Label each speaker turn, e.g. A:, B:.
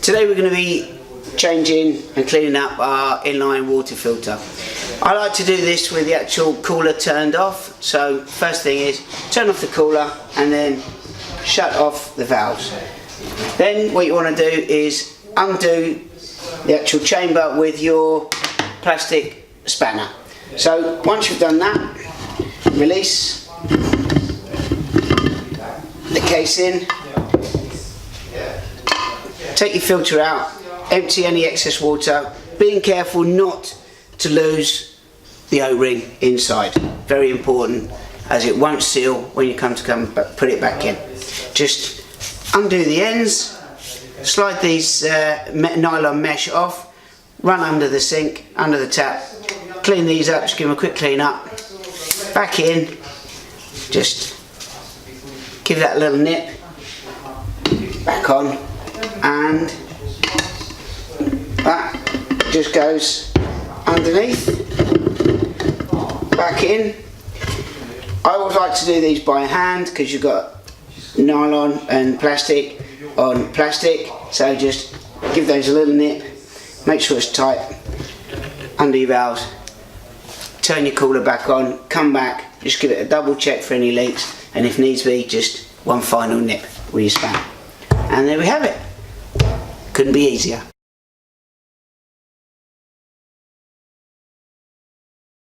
A: Today we're going to be changing and cleaning up our inline water filter. I like to do this with the actual cooler turned off. So first thing is turn off the cooler and then shut off the valves. Then what you want to do is undo the actual chamber with your plastic spanner. So once you've done that, release the casing, take your filter out, empty any excess water, being careful not to lose the O-ring inside. Very important, as it won't seal when you come put it back in. Just undo the ends, slide these nylon mesh off, run under the sink, under the tap, clean these up, just give them a quick clean up, back in, just give that a little nip, back on, and that just goes underneath, back in. I always like to do these by hand because you've got nylon and plastic on plastic, so just give those a little nip, make sure it's tight, under your valves, turn your cooler back on, come back, just give it a double check for any leaks, and if needs be, just one final nip with your spanner. And there we have it. Couldn't be easier.